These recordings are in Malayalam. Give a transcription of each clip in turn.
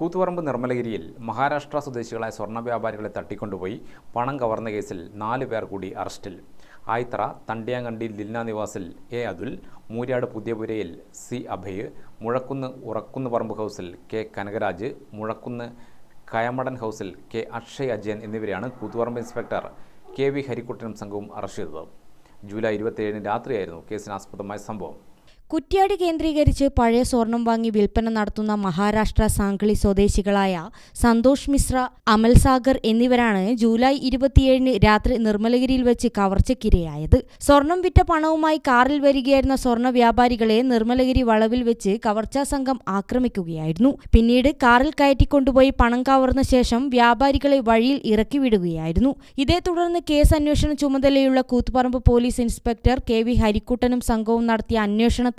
കൂത്തുപറമ്പ് നിർമ്മലഗിരിയിൽ മഹാരാഷ്ട്ര സ്വദേശികളായ സ്വർണ്ണ വ്യാപാരികളെ തട്ടിക്കൊണ്ടുപോയി പണം കവർന്ന കേസിൽ 4 പേർ കൂടി അറസ്റ്റിൽ. ആയിത്തറ തണ്ടിയാങ്കണ്ടി ലിൽന നിവാസിൽ എ അതുൽ, മൂര്യാട് പുതിയപുരയിൽ സി അഭയ്, മുഴക്കുന്ന് ഉറക്കുന്ന് പറമ്പ് ഹൗസിൽ കെ കനകരാജ്, മുഴക്കുന്ന് കയമടൻ ഹൗസിൽ കെ അക്ഷയ് അജയൻ എന്നിവരെയാണ് കൂത്തുപറമ്പ് ഇൻസ്പെക്ടർ കെ വി ഹരിക്കുട്ടനും സംഘവും അറസ്റ്റ് ചെയ്തത്. ജൂലൈ 27 രാത്രിയായിരുന്നു കേസിനാസ്പദമായ സംഭവം. കുറ്റ്യാടി കേന്ദ്രീകരിച്ച് പഴയ സ്വർണം വാങ്ങി വിൽപ്പന നടത്തുന്ന മഹാരാഷ്ട്ര സാംഗ്ലി സ്വദേശികളായ സന്തോഷ് മിശ്ര, അമൽ സാഗർ എന്നിവരാണ് ജൂലൈ 27 രാത്രി നിർമ്മലഗിരിയിൽ വെച്ച് കവർച്ചയ്ക്കിരയായത്. സ്വർണം വിറ്റ പണവുമായി കാറിൽ വരികയായിരുന്ന സ്വർണ്ണ വ്യാപാരികളെ നിർമ്മലഗിരി വളവിൽ വെച്ച് കവർച്ചാ സംഘം ആക്രമിക്കുകയായിരുന്നു. പിന്നീട് കാറിൽ കയറ്റിക്കൊണ്ടുപോയി പണം കവർന്ന ശേഷം വ്യാപാരികളെ വഴിയിൽ ഇറക്കിവിടുകയായിരുന്നു. ഇതേ തുടർന്ന് കേസ് അന്വേഷണ ചുമതലയുള്ള Kuthuparamba police inspector K V ഹരിക്കുട്ടനും സംഘവും നടത്തിയ അന്വേഷണത്തിലാണ്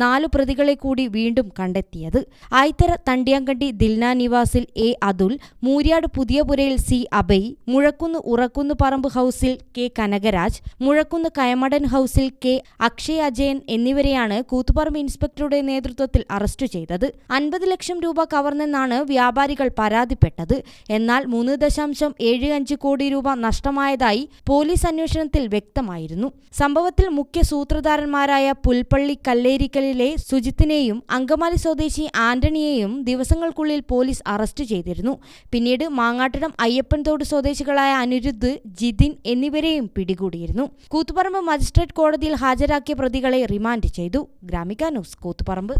4 പ്രതികളെ കൂടി വീണ്ടും കണ്ടെത്തിയത്. ആയിത്തറ തണ്ടിയാങ്കണ്ടി ദിൽന നിവാസിൽ എ അതുൽ, മൂര്യാട് പുതിയപുരയിൽ സി അഭയ്, മുഴക്കുന്ന് ഉറക്കുന്ന് പറമ്പ് ഹൗസിൽ കെ കനകരാജ്, മുഴക്കുന്ന് കയമടൻ ഹൗസിൽ കെ അക്ഷയ് അജയൻ എന്നിവരെയാണ് കൂത്തുപറമ്പ് ഇൻസ്പെക്ടറുടെ നേതൃത്വത്തിൽ അറസ്റ്റ് ചെയ്തത്. 50 ലക്ഷം രൂപ കവർന്നെന്നാണ് വ്യാപാരികൾ പരാതിപ്പെട്ടത്. എന്നാൽ 3.75 കോടി രൂപ നഷ്ടമായതായി പോലീസ് അന്വേഷണത്തിൽ വ്യക്തമായിരുന്നു. സംഭവത്തിൽ മുഖ്യ സൂത്രധാരന്മാരായ പുൽപ്പള്ളി കല്ലേരിക്കലിലെ സുജിത്തിനെയും അങ്കമാലി സ്വദേശി ആന്റണിയെയും ദിവസങ്ങൾക്കുള്ളിൽ പോലീസ് അറസ്റ്റ് ചെയ്തിരുന്നു. പിന്നീട് മാങ്ങാട്ടിടം അയ്യപ്പൻതോട് സ്വദേശികളായ അനിരുദ്ധ്, ജിതിൻ എന്നിവരെയും പിടികൂടിയിരുന്നു. കൂത്തുപറമ്പ് മജിസ്ട്രേറ്റ് കോടതിയിൽ ഹാജരാക്കിയ പ്രതികളെ റിമാൻഡ് ചെയ്തു. ഗ്രാമിക ന്യൂസ്, കൂത്തുപറമ്പ്.